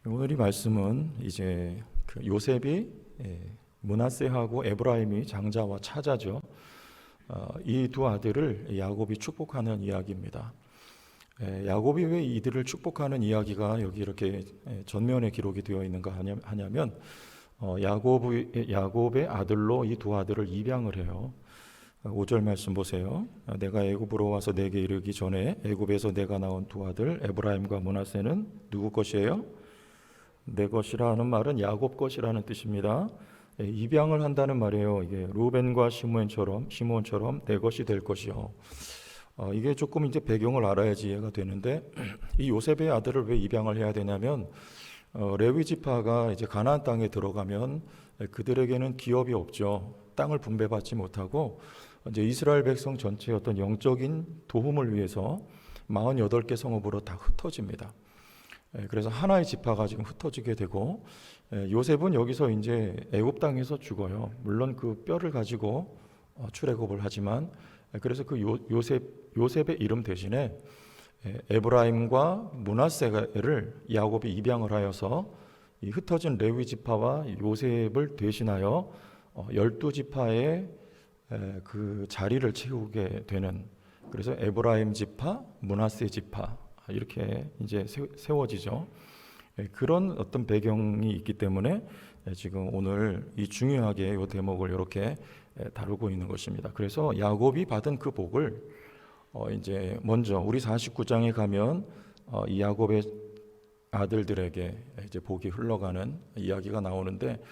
오늘 이 말씀은 이제 요셉이 므낫세하고 에브라임이 장자와 차자죠. 이 두 아들을 야곱이 축복하는 이야기입니다. 야곱이 왜 이들을 축복하는 이야기가 여기 이렇게 전면에 기록이 되어 있는가 하냐면 야곱의 아들로 이 두 아들을 입양을 해요. 5절 말씀 보세요. 내가 애굽으로 와서 내게 이르기 전에 애굽에서 내가 낳은 두 아들 에브라임과 므낫세는 누구 것이에요? 내 것이라 하는 말은 야곱 것이라는 뜻입니다. 입양을 한다는 말이에요. 이게 루벤과 시므온처럼 내 것이 될 것이요. 이게 조금 이제 배경을 알아야지 이해가 되는데 이 요셉의 아들을 왜 입양을 해야 되냐면 레위 지파가 이제 가나안 땅에 들어가면 그들에게는 기업이 없죠. 땅을 분배받지 못하고 이제 이스라엘 백성 전체의 어떤 영적인 도움을 위해서 48개 성읍으로 다 흩어집니다. 그래서 하나의 지파가 지금 흩어지게 되고 요셉은 여기서 이제 애굽 땅에서 죽어요. 물론 그 뼈를 가지고 출애굽을 하지만 그래서 그 요셉의 이름 대신에 에브라임과 므낫세를 야곱이 입양을 하여서 이 흩어진 레위 지파와 요셉을 대신하여 12지파의 그 자리를 채우게 되는, 그래서 에브라임 지파, 므낫세 지파 이렇게 이제 세워지죠. 그런 어떤 배경이 있기 때문에 지금 오늘 이 중요하게 이 대목을 이렇게 다루고 있는 것입니다. 그래서 야곱이 받은 그 복을 이제 먼저 우리 49장에 가면 이 야곱의 아들들에게 이제 복이 흘러가는 이야기가 나오는데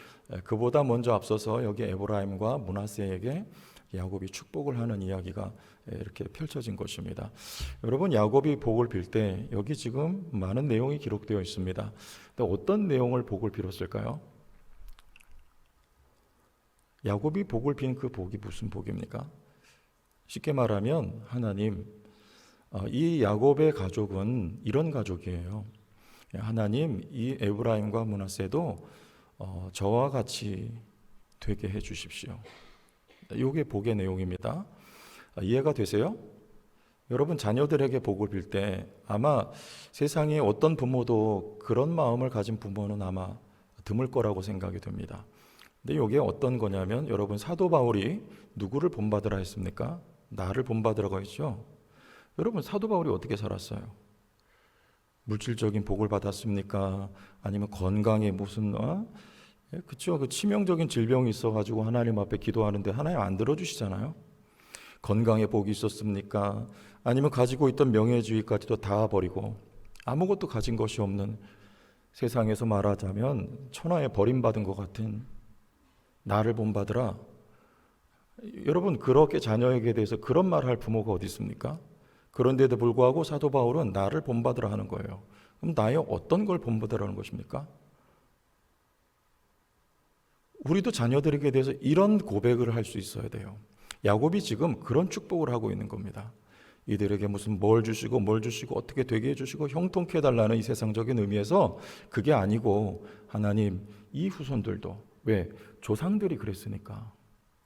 그보다 먼저 앞서서 여기 에브라임과 므낫세에게 야곱이 축복을 하는 이야기가 이렇게 펼쳐진 것입니다. 여러분, 야곱이 복을 빌 때 여기 지금 많은 내용이 기록되어 있습니다. 근데 어떤 내용을 복을 빌었을까요? 야곱이 복을 빈 그 복이 무슨 복입니까? 쉽게 말하면 하나님, 이 야곱의 가족은 이런 가족이에요. 하나님, 이 에브라임과 므낫세도 저와 같이 되게 해 주십시오. 이게 복의 내용입니다. 이해가 되세요? 여러분, 자녀들에게 복을 빌 때 아마 세상에 어떤 부모도 그런 마음을 가진 부모는 아마 드물 거라고 생각이 됩니다. 근데 이게 어떤 거냐면, 여러분, 사도 바울이 누구를 본받으라 했습니까? 나를 본받으라고 했죠. 여러분, 사도 바울이 어떻게 살았어요? 물질적인 복을 받았습니까? 아니면 건강에 무슨 그렇죠. 그 치명적인 질병이 있어가지고 하나님 앞에 기도하는데 하나님 안 들어주시잖아요. 건강에 복이 있었습니까? 아니면 가지고 있던 명예주의까지도 다 버리고 아무것도 가진 것이 없는, 세상에서 말하자면 천하에 버림받은 것 같은 나를 본받으라. 여러분, 그렇게 자녀에게 대해서 그런 말 할 부모가 어디 있습니까? 그런데도 불구하고 사도 바울은 나를 본받으라 하는 거예요. 그럼 나의 어떤 걸 본받으라는 것입니까? 우리도 자녀들에게 대해서 이런 고백을 할 수 있어야 돼요. 야곱이 지금 그런 축복을 하고 있는 겁니다. 이들에게 무슨 뭘 주시고 어떻게 되게 해주시고 형통케 해달라는 이 세상적인 의미에서 그게 아니고, 하나님, 이 후손들도, 왜? 조상들이 그랬으니까.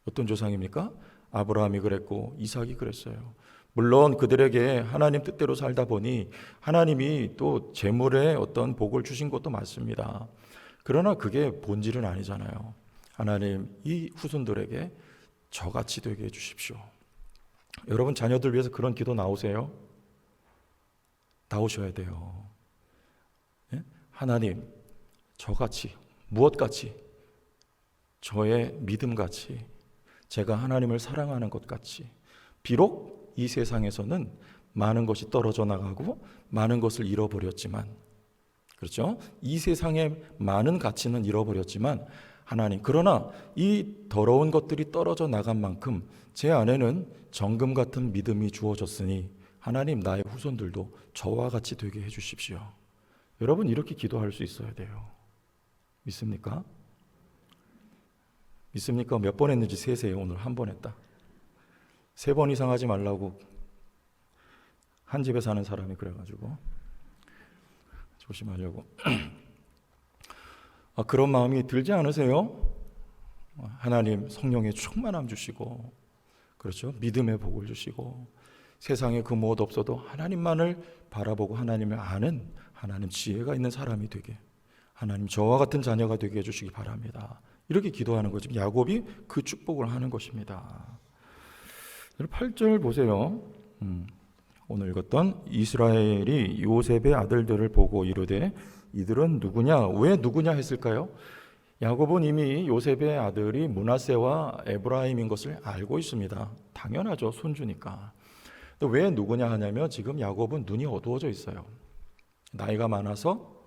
어떤 조상입니까? 아브라함이 그랬고 이삭이 그랬어요. 물론 그들에게 하나님 뜻대로 살다 보니 하나님이 또 재물에 어떤 복을 주신 것도 맞습니다. 그러나 그게 본질은 아니잖아요. 하나님, 이 후손들에게 저같이 되게 해주십시오. 여러분, 자녀들 위해서 그런 기도 나오세요? 나오셔야 돼요. 예? 하나님, 저같이, 무엇같이, 저의 믿음같이, 제가 하나님을 사랑하는 것 같이, 비록 이 세상에서는 많은 것이 떨어져 나가고 많은 것을 잃어버렸지만, 그렇죠? 이 세상의 많은 가치는 잃어버렸지만 하나님, 그러나 이 더러운 것들이 떨어져 나간 만큼 제 안에는 정금 같은 믿음이 주어졌으니 하나님, 나의 후손들도 저와 같이 되게 해주십시오. 여러분, 이렇게 기도할 수 있어야 돼요. 믿습니까? 믿습니까? 몇 번 했는지 세세요. 오늘 한 번 했다. 3번 이상 하지 말라고 한 집에 사는 사람이 그래가지고 조심하려고. 그런 마음이 들지 않으세요? 하나님, 성령의 충만함 주시고, 그렇죠? 믿음의 복을 주시고, 세상에 그 무엇 없어도 하나님만을 바라보고 하나님을 아는, 하나님 지혜가 있는 사람이 되게, 하나님 저와 같은 자녀가 되게 해주시기 바랍니다. 이렇게 기도하는 거죠. 야곱이 그 축복을 하는 것입니다. 8절 보세요. 오늘 읽었던 이스라엘이 요셉의 아들들을 보고 이르되 이들은 누구냐? 왜 누구냐 했을까요? 야곱은 이미 요셉의 아들이 므낫세와 에브라임인 것을 알고 있습니다. 당연하죠. 손주니까. 또 왜 누구냐 하냐면 지금 야곱은 눈이 어두워져 있어요. 나이가 많아서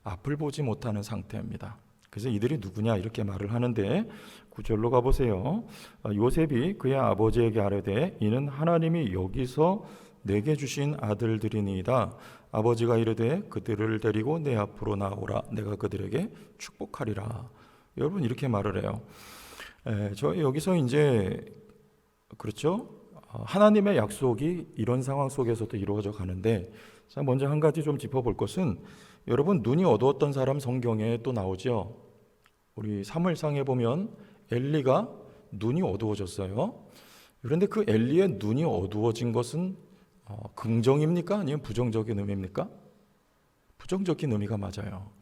앞을 보지 못하는 상태입니다. 그래서 이들이 누구냐 이렇게 말을 하는데 9절로 가보세요. 요셉이 그의 아버지에게 아뢰되 이는 하나님이 여기서 내게 주신 아들들이니이다. 아버지가 이르되 그들을 데리고 내 앞으로 나오라. 내가 그들에게 축복하리라. 여러분 이렇게 말을 해요. 저 여기서 이제 그렇죠. 하나님의 약속이 이런 상황 속에서도 이루어져 가는데, 자 먼저 한 가지 좀 짚어볼 것은 여러분 눈이 어두웠던 사람 성경에 또 나오죠. 우리 사무엘상에 보면 엘리가 눈이 어두워졌어요. 그런데 그 엘리의 눈이 어두워진 것은 긍정입니까? 아니면 부정적인 의미입니까? 부정적인 의미가 맞아요.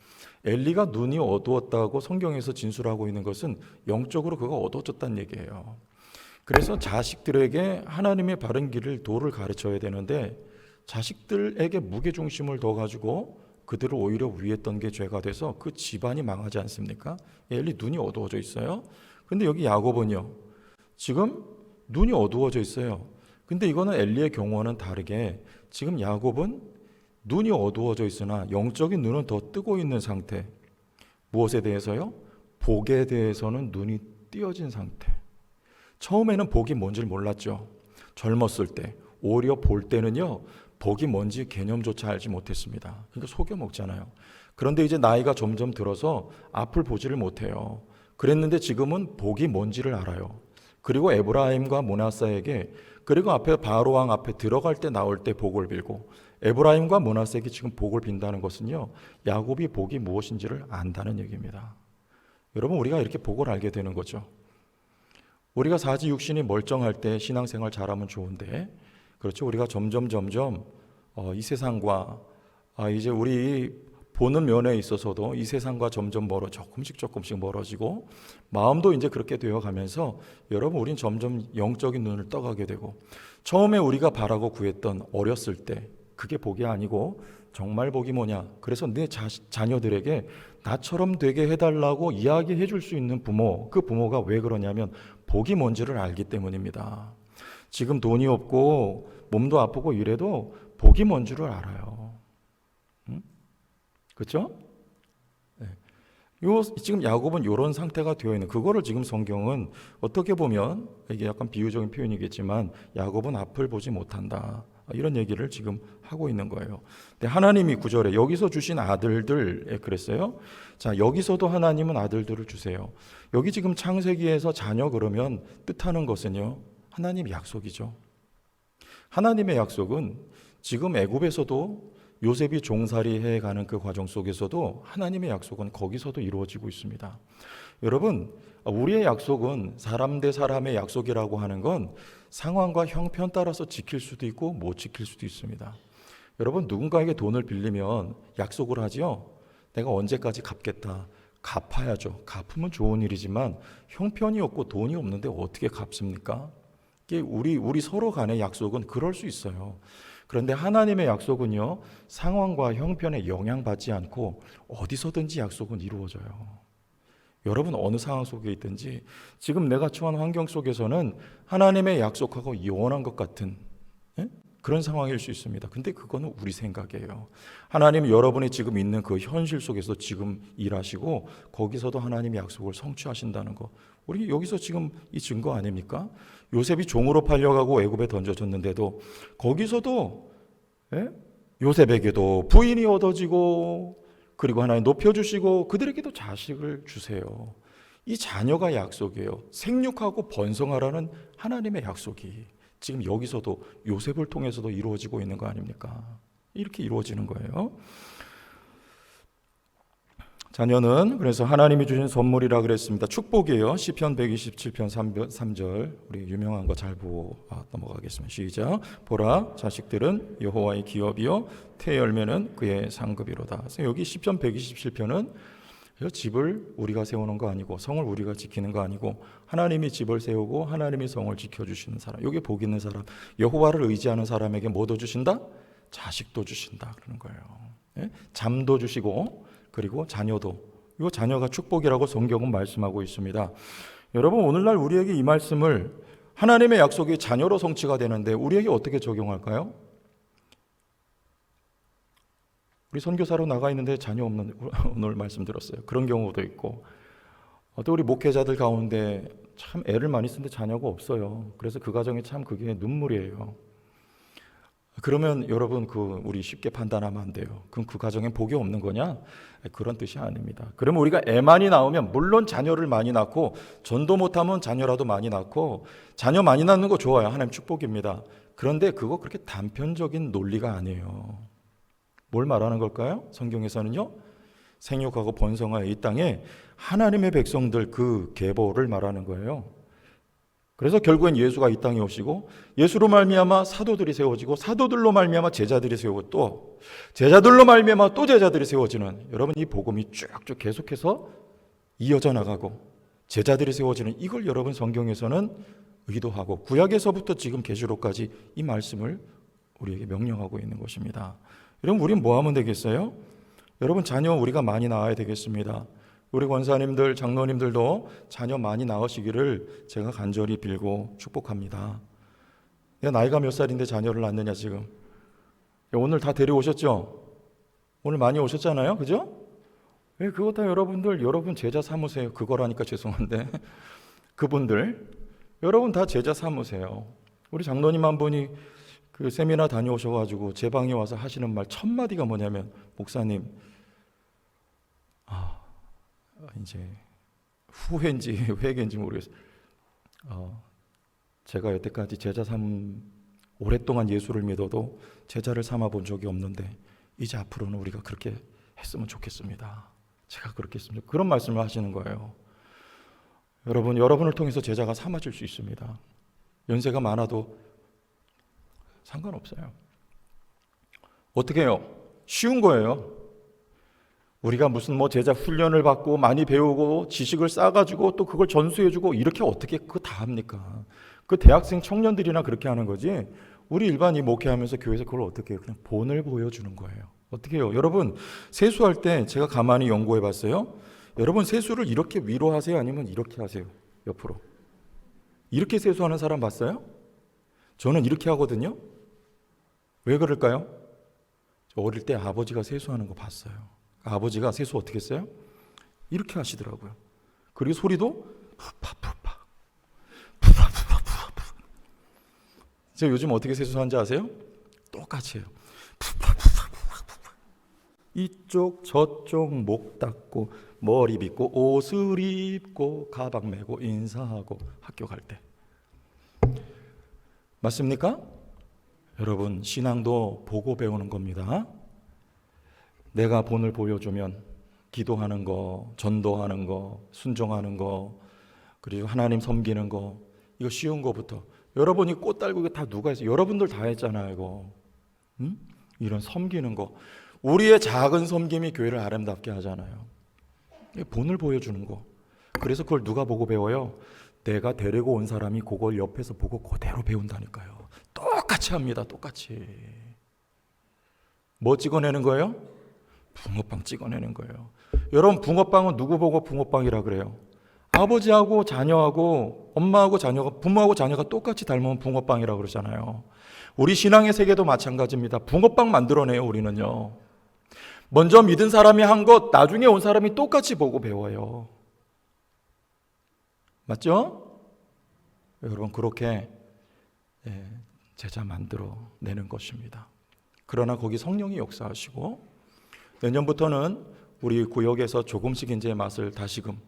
엘리가 눈이 어두웠다고 성경에서 진술하고 있는 것은 영적으로 그가 어두워졌다는 얘기예요. 그래서 자식들에게 하나님의 바른 길을 도를 가르쳐야 되는데 자식들에게 무게중심을 더 가지고 그들을 오히려 위했던 게 죄가 돼서 그 집안이 망하지 않습니까? 엘리 눈이 어두워져 있어요. 근데 여기 야곱은요, 지금 눈이 어두워져 있어요. 근데 이거는 엘리의 경우와는 다르게 지금 야곱은 눈이 어두워져 있으나 영적인 눈은 더 뜨고 있는 상태. 무엇에 대해서요? 복에 대해서는 눈이 띄어진 상태. 처음에는 복이 뭔지를 몰랐죠. 젊었을 때. 오히려 볼 때는요, 복이 뭔지 개념조차 알지 못했습니다. 그러니까 속여 먹잖아요. 그런데 이제 나이가 점점 들어서 앞을 보지를 못해요. 그랬는데 지금은 복이 뭔지를 알아요. 그리고 에브라임과 므낫세에게, 그리고 앞에 바로 왕 앞에 들어갈 때 나올 때 복을 빌고, 에브라임과 므낫세에게 지금 복을 빈다는 것은요, 야곱이 복이 무엇인지를 안다는 얘기입니다. 여러분 우리가 이렇게 복을 알게 되는 거죠. 우리가 사지 육신이 멀쩡할 때 신앙생활 잘하면 좋은데, 그렇죠. 우리가 점점 이 세상과 이제 우리 보는 면에 있어서도 이 세상과 점점 조금씩 멀어지고 마음도 이제 그렇게 되어가면서 여러분 우린 점점 영적인 눈을 떠가게 되고, 처음에 우리가 바라고 구했던 어렸을 때 그게 복이 아니고 정말 복이 뭐냐, 그래서 내 자녀들에게 나처럼 되게 해달라고 이야기해 줄 수 있는 부모, 그 부모가 왜 그러냐면 복이 뭔지를 알기 때문입니다. 지금 돈이 없고 몸도 아프고 이래도 복이 뭔지를 알아요. 그렇죠? 네. 지금 야곱은 이런 상태가 되어 있는, 그거를 지금 성경은 어떻게 보면 이게 약간 비유적인 표현이겠지만 야곱은 앞을 보지 못한다, 이런 얘기를 지금 하고 있는 거예요. 근데 하나님이 9절에 여기서 주신 아들들에 그랬어요. 자, 여기서도 하나님은 아들들을 주세요. 여기 지금 창세기에서 자녀 그러면 뜻하는 것은요, 하나님의 약속이죠. 하나님의 약속은 지금 애굽에서도 요셉이 종살이 해가는 그 과정 속에서도 하나님의 약속은 거기서도 이루어지고 있습니다. 여러분, 우리의 약속은 사람 대 사람의 약속이라고 하는 건 상황과 형편 따라서 지킬 수도 있고 못 지킬 수도 있습니다. 여러분, 누군가에게 돈을 빌리면 약속을 하죠. 내가 언제까지 갚겠다. 갚아야죠. 갚으면 좋은 일이지만 형편이 없고 돈이 없는데 어떻게 갚습니까? 이게 우리 서로 간의 약속은 그럴 수 있어요. 그런데 하나님의 약속은요, 상황과 형편에 영향받지 않고 어디서든지 약속은 이루어져요. 여러분 어느 상황 속에 있든지 지금 내가 처한 환경 속에서는 하나님의 약속하고 이원한 것 같은 그런 상황일 수 있습니다. 근데 그거는 우리 생각이에요. 하나님 여러분이 지금 있는 그 현실 속에서 지금 일하시고 거기서도 하나님의 약속을 성취하신다는 거, 우리 여기서 지금 이 증거 아닙니까? 요셉이 종으로 팔려가고 애굽에 던져졌는데도 거기서도 요셉에게도 부인이 얻어지고, 그리고 하나님 높여주시고 그들에게도 자식을 주세요. 이 자녀가 약속이에요. 생육하고 번성하라는 하나님의 약속이 지금 여기서도 요셉을 통해서도 이루어지고 있는 거 아닙니까? 이렇게 이루어지는 거예요. 자녀는 그래서 하나님이 주신 선물이라 그랬습니다. 축복이에요. 시편 127편 3절 우리 유명한 거 잘 보고 넘어가겠습니다. 시작. 보라, 자식들은 여호와의 기업이요 태 열매는 그의 상급이로다. 그래서 여기 시편 127편은 집을 우리가 세우는 거 아니고 성을 우리가 지키는 거 아니고 하나님이 집을 세우고 하나님이 성을 지켜주시는 사람, 여기 복 있는 사람, 여호와를 의지하는 사람에게 뭐도 주신다? 자식도 주신다 그러는 거예요. 예? 잠도 주시고 그리고 자녀도, 이 자녀가 축복이라고 성경은 말씀하고 있습니다. 여러분, 오늘날 우리에게 이 말씀을, 하나님의 약속이 자녀로 성취가 되는데 우리에게 어떻게 적용할까요? 우리 선교사로 나가 있는데 자녀 없는, 오늘 말씀 들었어요. 그런 경우도 있고, 또 우리 목회자들 가운데 참 애를 많이 쓰는데 자녀가 없어요. 그래서 그 가정이 참 그게 눈물이에요. 그러면 여러분, 우리 쉽게 판단하면 안 돼요. 그럼 그 가정에 복이 없는 거냐? 그런 뜻이 아닙니다. 그러면 우리가 애 많이 낳으면, 물론 자녀를 많이 낳고 전도 못하면 자녀라도 많이 낳고, 자녀 많이 낳는 거 좋아요. 하나님 축복입니다. 그런데 그거 그렇게 단편적인 논리가 아니에요. 뭘 말하는 걸까요? 성경에서는요, 생육하고 번성하여 이 땅에 하나님의 백성들 그 계보를 말하는 거예요. 그래서 결국엔 예수가 이 땅에 오시고, 예수로 말미암아 사도들이 세워지고, 사도들로 말미암아 제자들이 세우고, 또 제자들로 말미암아 또 제자들이 세워지는, 여러분, 이 복음이 쭉쭉 계속해서 이어져 나가고 제자들이 세워지는, 이걸 여러분 성경에서는 의도하고 구약에서부터 지금 계시록까지 이 말씀을 우리에게 명령하고 있는 것입니다. 여러분, 우리는 뭐 하면 되겠어요? 여러분, 자녀 우리가 많이 낳아야 되겠습니다. 우리 권사님들, 장로님들도 자녀 많이 낳으시기를 제가 간절히 빌고 축복합니다. 내가 나이가 몇 살인데 자녀를 낳느냐 지금. 오늘 다 데려오셨죠? 오늘 많이 오셨잖아요, 그죠? 그거 다 여러분 제자 삼으세요. 그거라니까 죄송한데 그분들 여러분 다 제자 삼으세요. 우리 장로님 한 분이 그 세미나 다녀오셔가지고 제 방에 와서 하시는 말 첫 마디가 뭐냐면, 목사님, 이제 후회인지 회개인지 모르겠어요. 제가 여태까지 오랫동안 예수를 믿어도 제자를 삼아 본 적이 없는데 이제 앞으로는 우리가 그렇게 했으면 좋겠습니다. 제가 그렇게 했습니다. 그런 말씀을 하시는 거예요. 여러분을 통해서 제자가 삼아질 수 있습니다. 연세가 많아도 상관없어요. 어떻게 해요? 쉬운 거예요. 우리가 무슨 제자 훈련을 받고 많이 배우고 지식을 쌓아가지고 또 그걸 전수해주고 이렇게 어떻게 그거 다 합니까? 그 대학생 청년들이나 그렇게 하는 거지, 우리 일반 이 목회하면서 교회에서 그걸 어떻게 해요? 그냥 본을 보여주는 거예요. 어떻게 해요? 여러분, 세수할 때 제가 가만히 연구해 봤어요. 여러분, 세수를 이렇게 위로 하세요? 아니면 이렇게 하세요? 옆으로. 이렇게 세수하는 사람 봤어요? 저는 이렇게 하거든요. 왜 그럴까요? 저 어릴 때 아버지가 세수하는 거 봤어요. 아버지가 세수 어떻게 했어요? 이렇게 하시더라고요. 그리고 소리도 푸파푸파 푸파푸파푸파. 제가 요즘 어떻게 세수하는지 아세요? 똑같이 해요. 푸파푸파푸파. 이쪽 저쪽 목 닦고 머리 빗고 옷을 입고 가방 메고 인사하고 학교 갈 때. 맞습니까? 여러분, 신앙도 보고 배우는 겁니다. 내가 본을 보여주면 기도하는 거, 전도하는 거, 순종하는 거, 그리고 하나님 섬기는 거, 이거 쉬운 거부터. 여러분이 꽃 달고 이거 다 누가 했어요? 여러분들 다 했잖아요, 이거. 이런 섬기는 거. 우리의 작은 섬김이 교회를 아름답게 하잖아요. 본을 보여주는 거. 그래서 그걸 누가 보고 배워요? 내가 데리고 온 사람이 그걸 옆에서 보고 그대로 배운다니까요. 똑같이 합니다, 똑같이. 뭐 찍어내는 거예요? 붕어빵 찍어내는 거예요. 여러분, 붕어빵은 누구 보고 붕어빵이라 그래요? 아버지하고 자녀하고 엄마하고 자녀가, 부모하고 자녀가 똑같이 닮으면 붕어빵이라 그러잖아요. 우리 신앙의 세계도 마찬가지입니다. 붕어빵 만들어내요, 우리는요. 먼저 믿은 사람이 한 것 나중에 온 사람이 똑같이 보고 배워요. 맞죠? 여러분, 그렇게 제자 만들어내는 것입니다. 그러나 거기 성령이 역사하시고, 내년부터는 우리 구역에서 조금씩 이제 맛을 다시금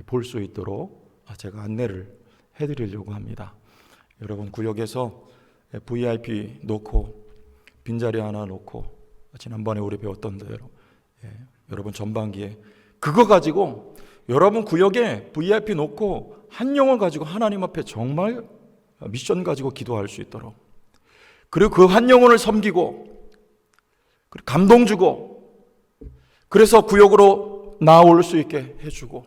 볼 수 있도록 제가 안내를 해드리려고 합니다. 여러분, 구역에서 VIP 놓고 빈자리 하나 놓고 지난번에 우리 배웠던 대로 여러분 전반기에 그거 가지고 여러분 구역에 VIP 놓고 한 영혼 가지고 하나님 앞에 정말 미션 가지고 기도할 수 있도록, 그리고 그 한 영혼을 섬기고 감동 주고, 그래서 구역으로 나올 수 있게 해주고,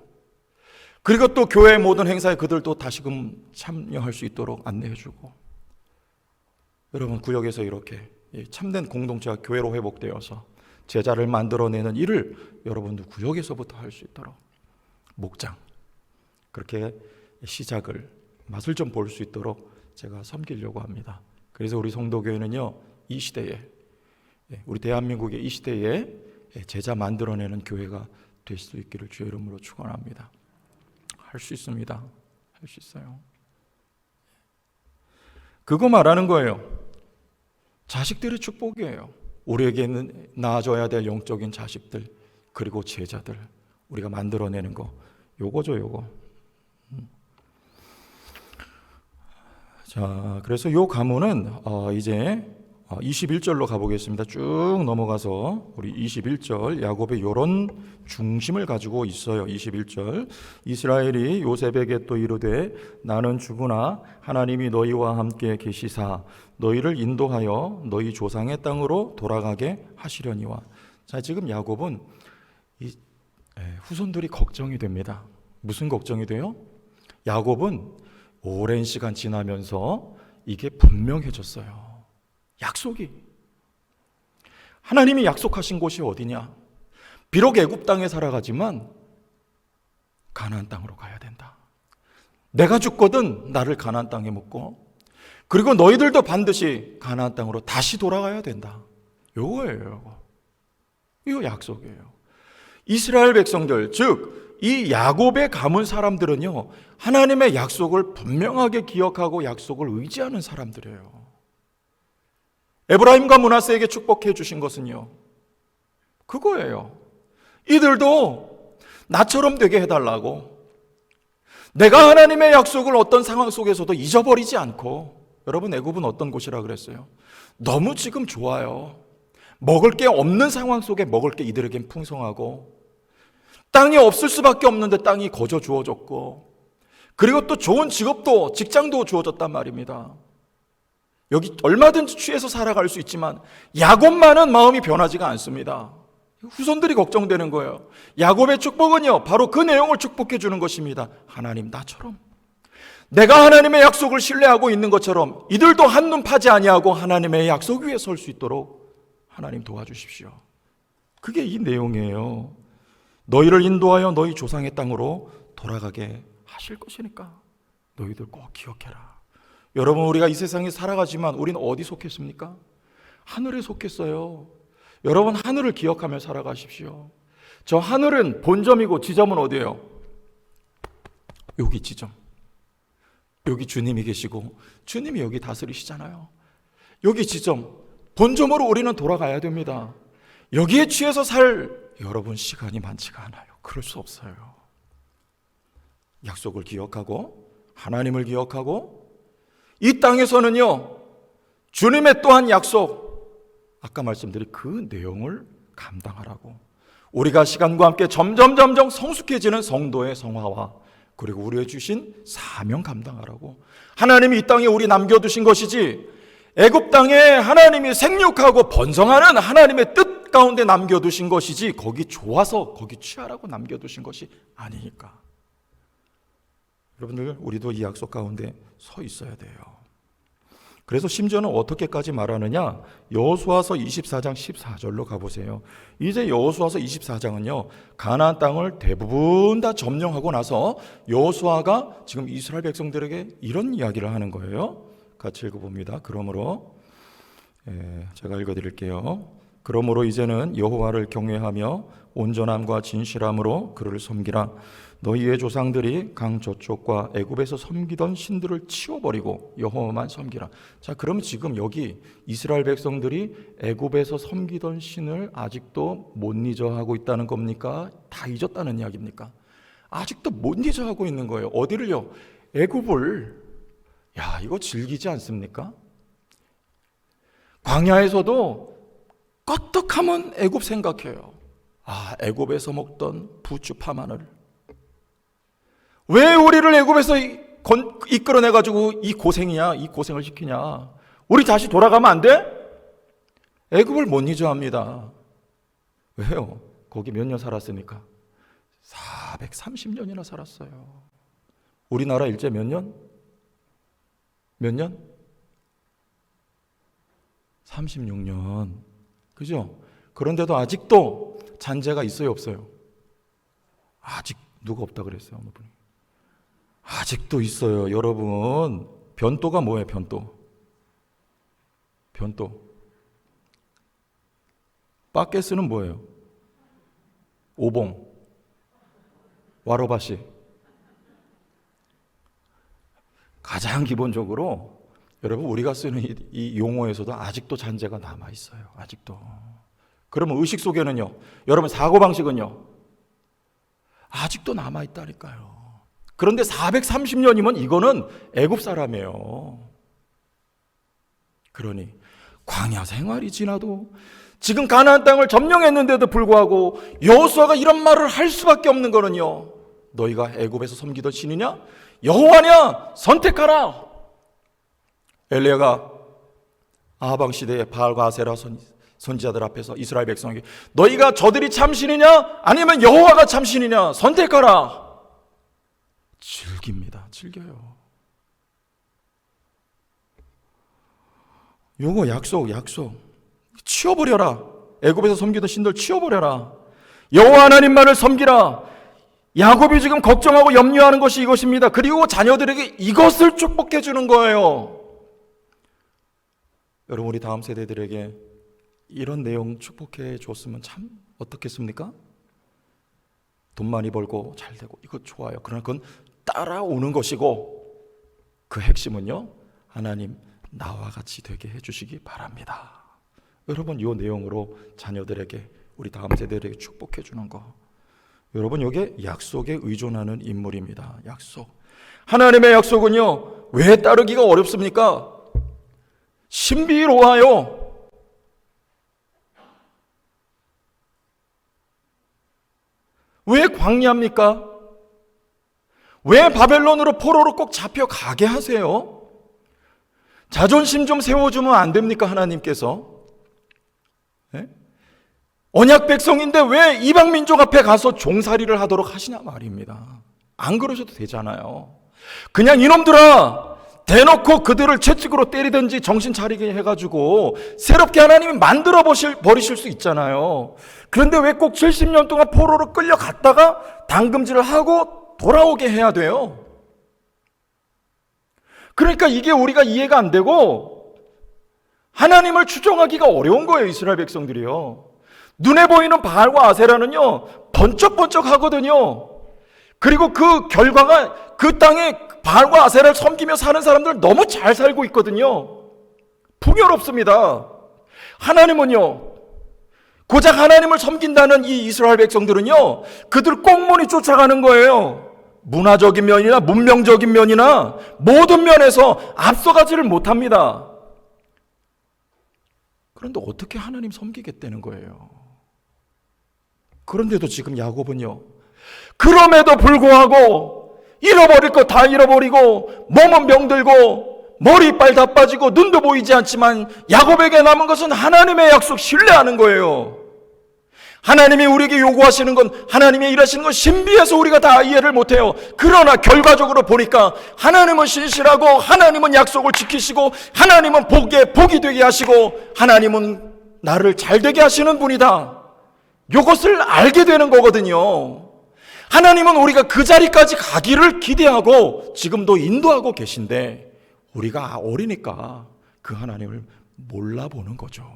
그리고 또 교회 모든 행사에 그들도 다시금 참여할 수 있도록 안내해주고, 여러분 구역에서 이렇게 참된 공동체가 교회로 회복되어서 제자를 만들어내는 일을 여러분도 구역에서부터 할 수 있도록 목장, 그렇게 시작을 맛을 좀 볼 수 있도록 제가 섬기려고 합니다. 그래서 우리 성도교회는요, 이 시대에, 우리 대한민국의 이 시대에 제자 만들어내는 교회가 될 수 있기를 주의 이름으로 축원합니다. 할 수 있습니다. 할 수 있어요. 그거 말하는 거예요. 자식들의 축복이에요. 우리에게는 낳아줘야 될 영적인 자식들, 그리고 제자들 우리가 만들어내는 거, 요거죠, 요거. 자, 그래서 요 가문은 이제 21절로 가보겠습니다. 쭉 넘어가서 우리 21절, 야곱의 요런 중심을 가지고 있어요. 21절, 이스라엘이 요셉에게 또 이르되 나는 죽으나 하나님이 너희와 함께 계시사 너희를 인도하여 너희 조상의 땅으로 돌아가게 하시려니와. 자, 지금 야곱은 후손들이 걱정이 됩니다. 무슨 걱정이 돼요? 야곱은 오랜 시간 지나면서 이게 분명해졌어요. 약속이, 하나님이 약속하신 곳이 어디냐? 비록 애굽 땅에 살아가지만 가나안 땅으로 가야 된다. 내가 죽거든 나를 가나안 땅에 묻고, 그리고 너희들도 반드시 가나안 땅으로 다시 돌아가야 된다. 요거예요. 이거 약속이에요. 이스라엘 백성들, 즉 이 야곱의 가문 사람들은요, 하나님의 약속을 분명하게 기억하고 약속을 의지하는 사람들이에요. 에브라임과 므낫세에게 축복해 주신 것은요, 그거예요. 이들도 나처럼 되게 해달라고, 내가 하나님의 약속을 어떤 상황 속에서도 잊어버리지 않고. 여러분, 애굽은 어떤 곳이라 그랬어요? 너무 지금 좋아요. 먹을 게 없는 상황 속에 먹을 게 이들에겐 풍성하고, 땅이 없을 수밖에 없는데 땅이 거저 주어졌고, 그리고 또 좋은 직업도, 직장도 주어졌단 말입니다. 여기 얼마든지 취해서 살아갈 수 있지만 야곱만은 마음이 변하지가 않습니다. 후손들이 걱정되는 거예요. 야곱의 축복은요, 바로 그 내용을 축복해 주는 것입니다. 하나님, 나처럼, 내가 하나님의 약속을 신뢰하고 있는 것처럼 이들도 한눈 파지 아니하고 하나님의 약속 위에 설 수 있도록 하나님 도와주십시오. 그게 이 내용이에요. 너희를 인도하여 너희 조상의 땅으로 돌아가게 하실 것이니까 너희들 꼭 기억해라. 여러분, 우리가 이 세상에 살아가지만 우리는 어디 속했습니까? 하늘에 속했어요. 여러분, 하늘을 기억하며 살아가십시오. 저 하늘은 본점이고 지점은 어디예요? 여기 지점. 여기 주님이 계시고 주님이 여기 다스리시잖아요. 여기 지점, 본점으로 우리는 돌아가야 됩니다. 여기에 취해서 살 여러분 시간이 많지가 않아요. 그럴 수 없어요. 약속을 기억하고 하나님을 기억하고, 이 땅에서는요, 주님의 또한 약속, 아까 말씀드린 그 내용을 감당하라고. 우리가 시간과 함께 점점 성숙해지는 성도의 성화와, 그리고 우리의 주신 사명 감당하라고. 하나님이 이 땅에 우리 남겨두신 것이지, 애굽 땅에 하나님이 생육하고 번성하는 하나님의 뜻 가운데 남겨두신 것이지, 거기 좋아서 거기 취하라고 남겨두신 것이 아니니까. 여러분들, 우리도 이 약속 가운데 서 있어야 돼요. 그래서 심지어는 어떻게까지 말하느냐, 여호수아서 24장 14절로 가보세요. 이제 여호수아서 24장은요, 가나안 땅을 대부분 다 점령하고 나서 여호수아가 지금 이스라엘 백성들에게 이런 이야기를 하는 거예요. 같이 읽어봅니다. 그러므로 제가 읽어드릴게요. 그러므로 이제는 여호와를 경외하며 온전함과 진실함으로 그를 섬기라. 너희의 조상들이 강 저쪽과 애굽에서 섬기던 신들을 치워버리고 여호와만 섬기라. 자, 그럼 지금 여기 이스라엘 백성들이 애굽에서 섬기던 신을 아직도 못 잊어 하고 있다는 겁니까? 다 잊었다는 이야기입니까? 아직도 못 잊어 하고 있는 거예요. 어디를요? 애굽을. 야, 이거 즐기지 않습니까? 광야에서도 껐떡하면 애굽 생각해요. 애굽에서 먹던 부추 파마늘, 왜 우리를 애굽에서 이끌어내가지고 이 고생을 시키냐? 우리 다시 돌아가면 안 돼? 애굽을 못 잊어 합니다. 왜요? 거기 몇 년 살았습니까? 430년이나 살았어요. 우리나라 일제 몇 년? 몇 년? 36년. 그죠? 그런데도 아직도 잔재가 있어요, 없어요? 아직 누가 없다 그랬어요, 어느 분이. 아직도 있어요, 여러분. 변또가 뭐예요, 변또? 변또. 빠게스는 뭐예요? 오봉. 와로바시. 가장 기본적으로 여러분, 우리가 쓰는 이 용어에서도 아직도 잔재가 남아 있어요. 아직도. 그러면 의식 속에는요, 여러분 사고방식은요, 아직도 남아 있다니까요. 그런데 430년이면 이거는 애굽 사람이에요. 그러니 광야 생활이 지나도 지금 가나안 땅을 점령했는데도 불구하고 여호수아가 이런 말을 할 수밖에 없는 거는요, 너희가 애굽에서 섬기던 신이냐? 여호와냐? 선택하라. 엘리야가 아하방 시대에 바알과 아세라 선지자들 앞에서 이스라엘 백성에게 너희가 저들이 참신이냐 아니면 여호와가 참신이냐 선택하라. 즐깁니다. 즐겨요. 요거 약속 치워버려라. 애굽에서 섬기던 신들 치워버려라. 여호와 하나님만을 섬기라. 야곱이 지금 걱정하고 염려하는 것이 이것입니다. 그리고 자녀들에게 이것을 축복해 주는 거예요. 여러분, 우리 다음 세대들에게 이런 내용 축복해 줬으면 참 어떻겠습니까? 돈 많이 벌고 잘 되고 이거 좋아요. 그러나 그건 따라오는 것이고, 그 핵심은요, 하나님 나와 같이 되게 해주시기 바랍니다. 여러분, 이 내용으로 자녀들에게, 우리 다음 세대들에게 축복해 주는 거, 여러분, 이게 약속에 의존하는 인물입니다. 약속. 하나님의 약속은요, 왜 따르기가 어렵습니까? 신비로워요. 왜 광야입니까? 왜 바벨론으로 포로로 꼭 잡혀가게 하세요? 자존심 좀 세워주면 안 됩니까, 하나님께서? 네? 언약 백성인데 왜 이방 민족 앞에 가서 종살이를 하도록 하시냐 말입니다. 안 그러셔도 되잖아요. 그냥 이놈들아, 대놓고 그들을 채찍으로 때리든지 정신 차리게 해가지고 새롭게 하나님이 만들어 버리실 수 있잖아요. 그런데 왜 꼭 70년 동안 포로로 끌려갔다가 당금질을 하고 돌아오게 해야 돼요? 그러니까 이게 우리가 이해가 안 되고 하나님을 추종하기가 어려운 거예요, 이스라엘 백성들이요. 눈에 보이는 바알과 아세라는요, 번쩍번쩍 하거든요. 그리고 그 결과가 그 땅에 바알과 아세라를 섬기며 사는 사람들 너무 잘 살고 있거든요. 풍요롭습니다. 하나님은요, 고작 하나님을 섬긴다는 이 이스라엘 백성들은요, 그들 꽁무니 쫓아가는 거예요. 문화적인 면이나 문명적인 면이나 모든 면에서 앞서가지를 못합니다. 그런데 어떻게 하나님 섬기겠다는 거예요? 그런데도 지금 야곱은요, 그럼에도 불구하고 잃어버릴 거 다 잃어버리고 몸은 병들고 머리 이빨 다 빠지고 눈도 보이지 않지만 야곱에게 남은 것은 하나님의 약속 신뢰하는 거예요. 하나님이 우리에게 요구하시는 건, 하나님이 일하시는 건 신비해서 우리가 다 이해를 못해요. 그러나 결과적으로 보니까 하나님은 신실하고 하나님은 약속을 지키시고 하나님은 복이 되게 하시고 하나님은 나를 잘되게 하시는 분이다. 이것을 알게 되는 거거든요. 하나님은 우리가 그 자리까지 가기를 기대하고 지금도 인도하고 계신데 우리가 어리니까 그 하나님을 몰라보는 거죠.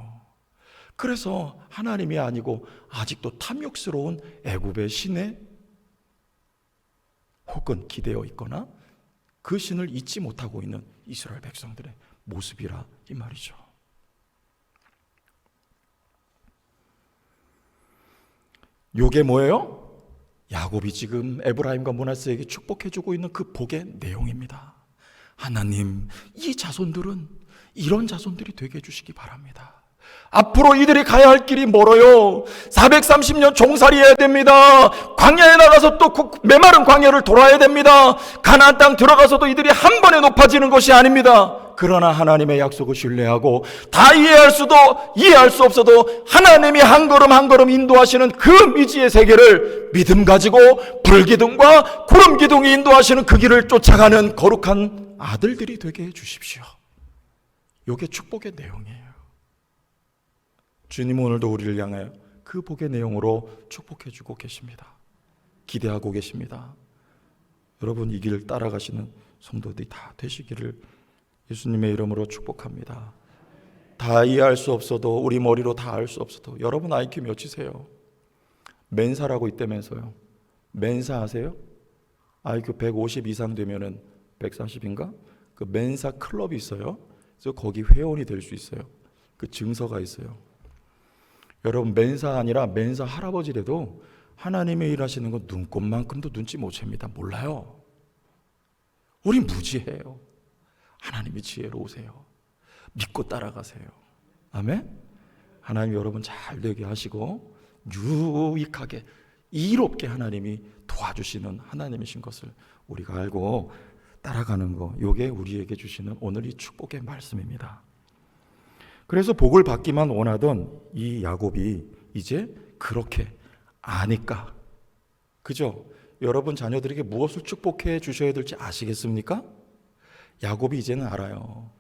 그래서 하나님이 아니고 아직도 탐욕스러운 애굽의 신에 혹은 기대어 있거나 그 신을 잊지 못하고 있는 이스라엘 백성들의 모습이라 이 말이죠. 요게 뭐예요? 야곱이 지금 에브라임과 므낫세에게 축복해주고 있는 그 복의 내용입니다. 하나님, 이 자손들은 이런 자손들이 되게 해주시기 바랍니다. 앞으로 이들이 가야 할 길이 멀어요. 430년 종살이해야 됩니다. 광야에 나가서 또 메마른 광야를 돌아야 됩니다. 가나안 땅 들어가서도 이들이 한 번에 높아지는 것이 아닙니다. 그러나 하나님의 약속을 신뢰하고 다 이해할 수도 이해할 수 없어도 하나님이 한 걸음 한 걸음 인도하시는 그 미지의 세계를 믿음 가지고 불기둥과 구름기둥이 인도하시는 그 길을 쫓아가는 거룩한 아들들이 되게 해주십시오. 이게 축복의 내용이에요. 주님 오늘도 우리를 향하여 그 복의 내용으로 축복해 주고 계십니다. 기대하고 계십니다. 여러분 이 길을 따라가시는 성도들이 다 되시기를 예수님의 이름으로 축복합니다. 다 이해할 수 없어도 우리 머리로 다 알 수 없어도 여러분 IQ 몇이세요? 멘사라고 있다면서요. 멘사 아세요? IQ 150 이상 되면은 140인가? 그 멘사 클럽이 있어요. 그래서 거기 회원이 될 수 있어요. 그 증서가 있어요. 여러분 멘사 아니라 멘사 할아버지라도 하나님의 일하시는 건 눈꼽만큼도 눈치 못 챕니다. 몰라요. 우리 무지해요. 하나님이 지혜로우세요. 믿고 따라가세요. 아멘. 하나님 여러분 잘 되게 하시고 유익하게 이롭게 하나님이 도와주시는 하나님이신 것을 우리가 알고 따라가는 거, 이게 우리에게 주시는 오늘 이 축복의 말씀입니다. 그래서 복을 받기만 원하던 이 야곱이 이제 그렇게 아니까, 그죠? 여러분 자녀들에게 무엇을 축복해 주셔야 될지 아시겠습니까? 야곱이 이제는 알아요.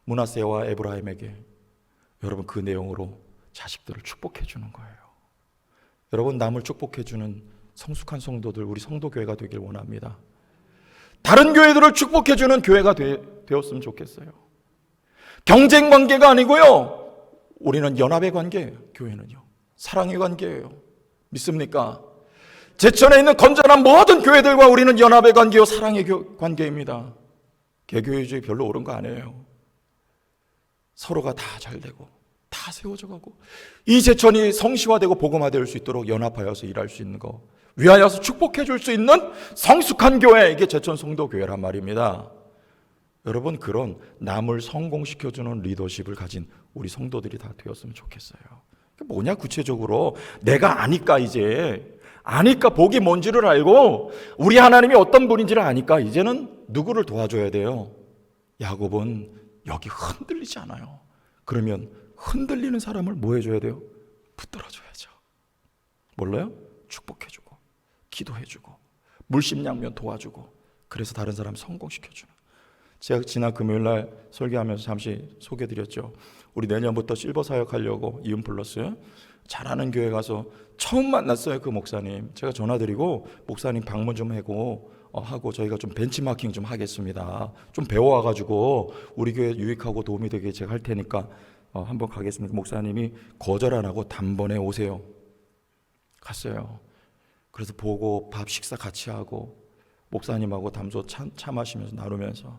므낫세와 에브라임에게 여러분 그 내용으로 자식들을 축복해 주는 거예요. 여러분 남을 축복해 주는 성숙한 성도들, 우리 성도교회가 되길 원합니다. 다른 교회들을 축복해 주는 교회가 되었으면 좋겠어요. 경쟁 관계가 아니고요. 우리는 연합의 관계예요. 교회는요. 사랑의 관계예요. 믿습니까? 제천에 있는 건전한 모든 교회들과 우리는 연합의 관계요, 사랑의 관계입니다. 개교회주의 별로 옳은 거 아니에요. 서로가 다 잘 되고 다 세워져 가고 이 제천이 성시화되고 복음화될 수 있도록 연합하여서 일할 수 있는 거, 위하여서 축복해 줄 수 있는 성숙한 교회, 이게 제천 성도교회란 말입니다. 여러분 그런 남을 성공시켜주는 리더십을 가진 우리 성도들이 다 되었으면 좋겠어요. 뭐냐 구체적으로 내가 아니까, 이제 아니까 복이 뭔지를 알고 우리 하나님이 어떤 분인지를 아니까 이제는 누구를 도와줘야 돼요? 야곱은 여기 흔들리지 않아요. 그러면 흔들리는 사람을 뭐 해줘야 돼요? 붙들어줘야죠. 몰라요? 축복해주고 기도해주고 물심양면 도와주고, 그래서 다른 사람 성공시켜주는. 제가 지난 금요일날 설교하면서 잠시 소개드렸죠. 우리 내년부터 실버 사역하려고 이음 플러스 잘하는 교회 가서 처음 만났어요. 그 목사님 제가 전화드리고 목사님 방문 좀 하고 저희가 좀 벤치마킹 좀 하겠습니다. 좀 배워와가지고 우리 교회 유익하고 도움이 되게 제가 할 테니까 한번 가겠습니다. 목사님이 거절 안 하고 단번에 오세요. 갔어요. 그래서 보고 밥 식사 같이 하고 목사님하고 담소 차 마시면서 나누면서,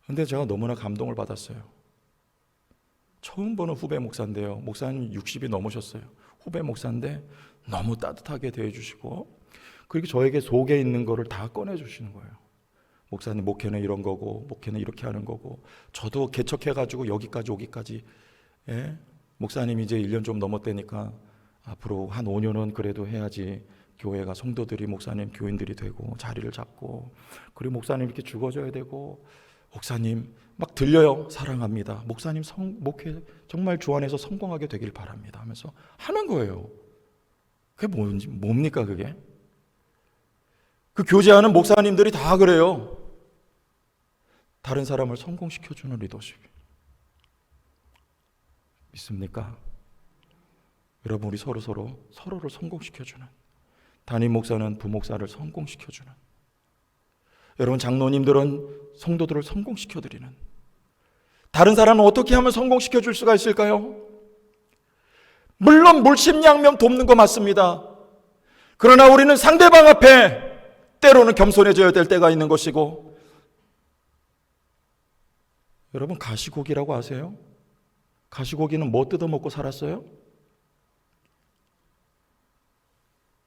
근데 제가 너무나 감동을 받았어요. 처음 보는 후배 목사인데요. 목사님 60이 넘으셨어요. 후배 목사인데 너무 따뜻하게 대해주시고, 그리고 저에게 속에 있는 거를 다 꺼내주시는 거예요. 목사님 목회는 이런 거고 목회는 이렇게 하는 거고, 저도 개척해가지고 여기까지 오기까지, 목사님이 이제 1년 좀 넘었다니까 앞으로 한 5년은 그래도 해야지 교회가 성도들이 목사님 교인들이 되고 자리를 잡고, 그리고 목사님 이렇게 죽어져야 되고, 목사님 막 들려요. 사랑합니다. 목사님 목회 정말 주안에서 성공하게 되길 바랍니다 하면서 하는 거예요. 그게 뭡니까 그게? 그 교제하는 목사님들이 다 그래요. 다른 사람을 성공시켜주는 리더십. 믿습니까? 여러분 우리 서로를 성공시켜주는, 담임 목사는 부목사를 성공시켜주는, 여러분 장로님들은 성도들을 성공시켜드리는, 다른 사람은 어떻게 하면 성공시켜줄 수가 있을까요? 물론 물심양면 돕는 거 맞습니다. 그러나 우리는 상대방 앞에 때로는 겸손해져야 될 때가 있는 것이고, 여러분 가시고기라고 아세요? 가시고기는 뭐 뜯어먹고 살았어요?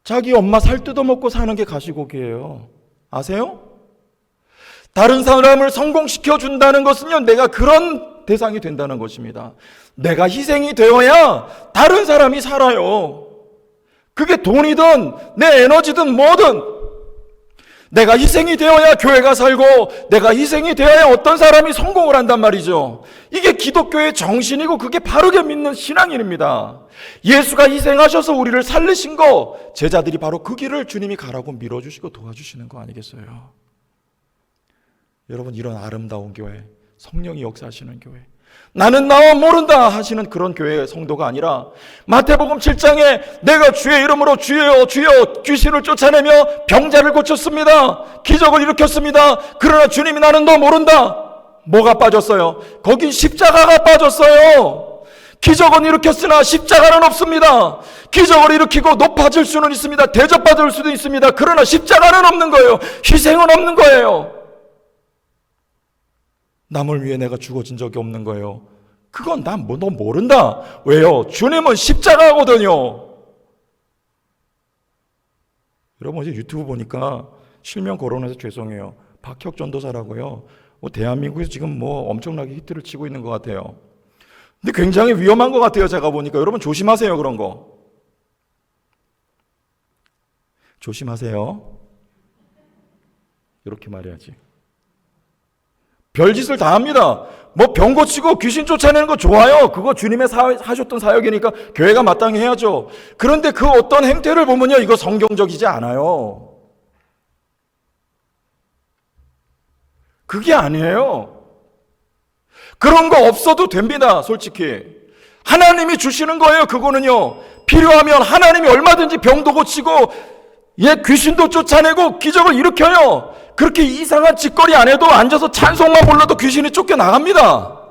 자기 엄마 살 뜯어먹고 사는 게 가시고기예요. 아세요? 다른 사람을 성공시켜 준다는 것은요, 내가 그런 대상이 된다는 것입니다. 내가 희생이 되어야 다른 사람이 살아요. 그게 돈이든 내 에너지든 뭐든 내가 희생이 되어야 교회가 살고 내가 희생이 되어야 어떤 사람이 성공을 한단 말이죠. 이게 기독교의 정신이고 그게 바르게 믿는 신앙인입니다. 예수가 희생하셔서 우리를 살리신 거, 제자들이 바로 그 길을 주님이 가라고 밀어주시고 도와주시는 거 아니겠어요? 여러분, 이런 아름다운 교회, 성령이 역사하시는 교회, 나는 나와 모른다 하시는 그런 교회의 성도가 아니라 마태복음 7장에 내가 주의 이름으로 주여 주여 귀신을 쫓아내며 병자를 고쳤습니다. 기적을 일으켰습니다. 그러나 주님이 나는 너 모른다. 뭐가 빠졌어요? 거긴 십자가가 빠졌어요. 기적은 일으켰으나 십자가는 없습니다. 기적을 일으키고 높아질 수는 있습니다. 대접받을 수도 있습니다. 그러나 십자가는 없는 거예요. 희생은 없는 거예요. 남을 위해 내가 죽어진 적이 없는 거예요. 그건 너 모른다. 왜요? 주님은 십자가거든요. 여러분, 어제 유튜브 보니까 실명 거론해서 죄송해요. 박혁 전도사라고요. 대한민국에서 지금 엄청나게 히트를 치고 있는 것 같아요. 근데 굉장히 위험한 것 같아요. 제가 보니까. 여러분 조심하세요. 그런 거. 조심하세요. 이렇게 말해야지. 별짓을 다 합니다. 병 고치고 귀신 쫓아내는 거 좋아요. 그거 주님의 하셨던 사역이니까 교회가 마땅히 해야죠. 그런데 그 어떤 행태를 보면요, 이거 성경적이지 않아요. 그게 아니에요. 그런 거 없어도 됩니다. 솔직히 하나님이 주시는 거예요. 그거는요, 필요하면 하나님이 얼마든지 병도 고치고 귀신도 쫓아내고 기적을 일으켜요. 그렇게 이상한 짓거리 안 해도 앉아서 찬송만 불러도 귀신이 쫓겨나갑니다.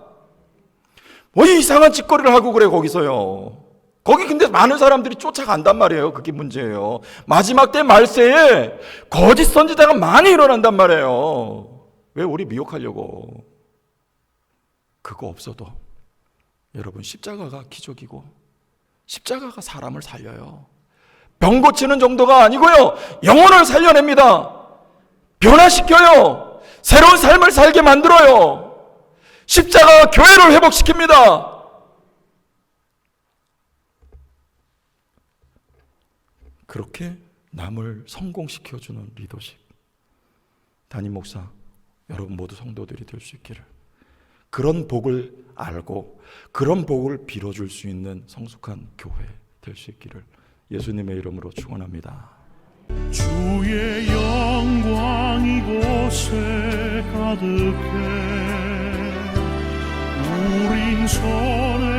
이 이상한 짓거리를 하고 그래 거기서요. 거기 근데 많은 사람들이 쫓아간단 말이에요. 그게 문제예요. 마지막 때 말세에 거짓 선지자가 많이 일어난단 말이에요. 왜 우리 미혹하려고. 그거 없어도 여러분, 십자가가 기적이고 십자가가 사람을 살려요. 병 고치는 정도가 아니고요, 영혼을 살려냅니다. 변화시켜요. 새로운 삶을 살게 만들어요. 십자가가 교회를 회복시킵니다. 그렇게 남을 성공시켜주는 리더십. 담임 목사, 여러분 모두 성도들이 될 수 있기를, 그런 복을 알고 그런 복을 빌어줄 수 있는 성숙한 교회 될 수 있기를 예수님의 이름으로 축원합니다. 주의 영광 이곳에 가득해 우린 손에